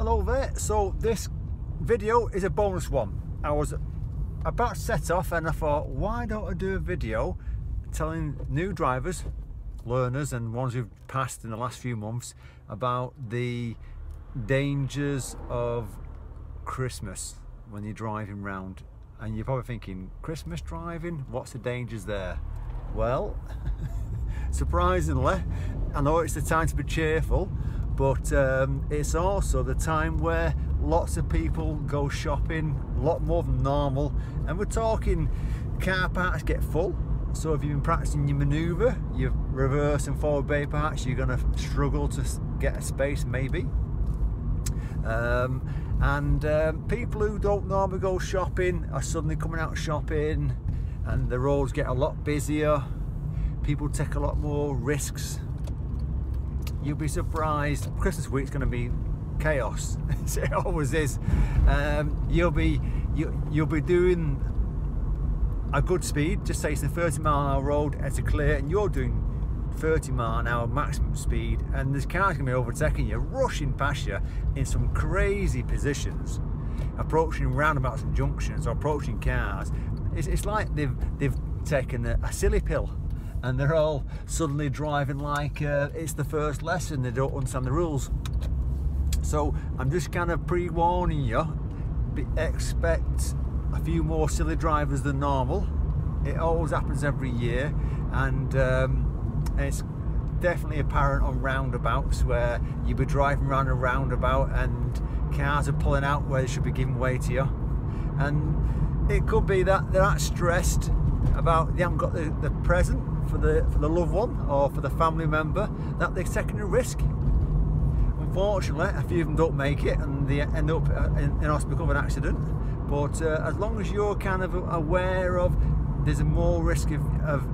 Hello there. So this video is a bonus one. I was about to set off and I thought, why don't I do a video telling new drivers, learners and ones who've passed in the last few months about the dangers of Christmas when you're driving round. And you're probably thinking, Christmas driving, what's the dangers there? Well, surprisingly, I know it's the time to be cheerful, but it's also the time where lots of people go shopping, a lot more than normal, and we're talking car parks get full. So if you've been practicing your manoeuvre, your reverse and forward bay parks, you're going to struggle to get a space maybe. People who don't normally go shopping are suddenly coming out shopping, and the roads get a lot busier. People take a lot more risks. You'll be surprised. Christmas week's going to be chaos. It always is. You'll be doing a good speed. Just say it's a 30-mile-an-hour road, it's a clear, and you're doing 30-mile-an-hour maximum speed, and this car's going to be overtaking you, rushing past you in some crazy positions, approaching roundabouts and junctions, or approaching cars. It's like they've taken a silly pill, and they're all suddenly driving like it's the first lesson. They don't understand the rules. So I'm just kind of pre-warning you, expect a few more silly drivers than normal. It always happens every year, and it's definitely apparent on roundabouts where you'll be driving around a roundabout and cars are pulling out where they should be giving way to you, and it could be that they're that stressed about they haven't got the present for the loved one or for the family member that they're taking a risk. Unfortunately, a few of them don't make it and they end up in hospital of an accident. But as long as you're kind of aware of there's a more risk of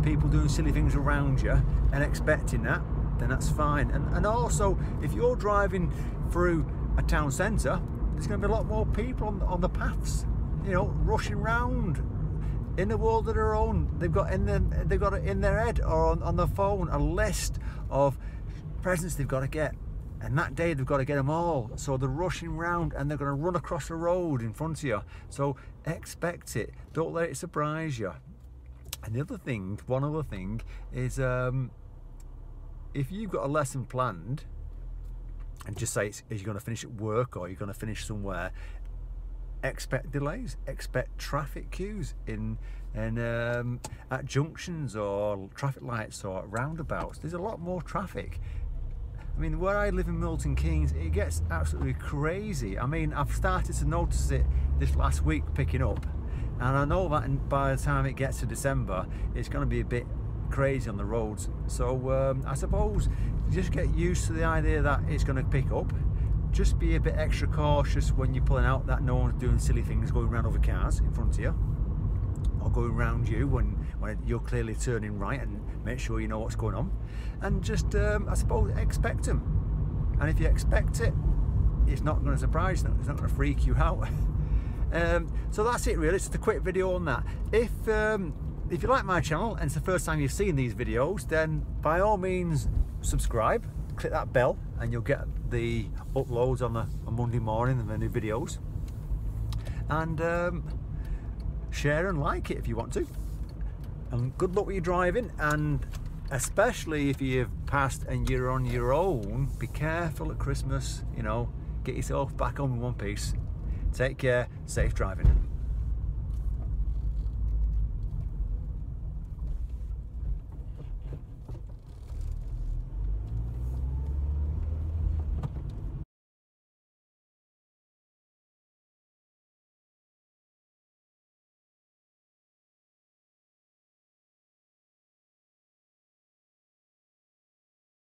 people doing silly things around you and expecting that, then that's fine. And also, if you're driving through a town centre, there's going to be a lot more people on the paths, you know, rushing round in the world of their own. They've got it in their head or on their phone a list of presents they've got to get, and that day they've got to get them all. So they're rushing round and they're going to run across the road in front of you. So expect it. Don't let it surprise you. And the other thing, one other thing is, if you've got a lesson planned, and just say you're going to finish at work or you're going to finish somewhere, expect delays, expect traffic queues at junctions or traffic lights or roundabouts. There's a lot more traffic. I mean, where I live in Milton Keynes, it gets absolutely crazy. I mean, I've started to notice it this last week picking up. And I know that by the time it gets to December, it's going to be a bit crazy on the roads. So I suppose just get used to the idea that it's going to pick up. Just be a bit extra cautious when you're pulling out, that no one's doing silly things, going around other cars in front of you, or going around you when you're clearly turning right, and make sure you know what's going on. And just, I suppose, expect them. And if you expect it, it's not going to surprise you, it's not going to freak you out. So that's it really, it's just a quick video on that. If you like my channel and it's the first time you've seen these videos, then by all means subscribe, click that bell, and you'll get the uploads on Monday morning and the new videos. And share and like it if you want to. And good luck with your driving, and especially if you've passed and you're on your own, be careful at Christmas, you know, get yourself back home in one piece. Take care, safe driving.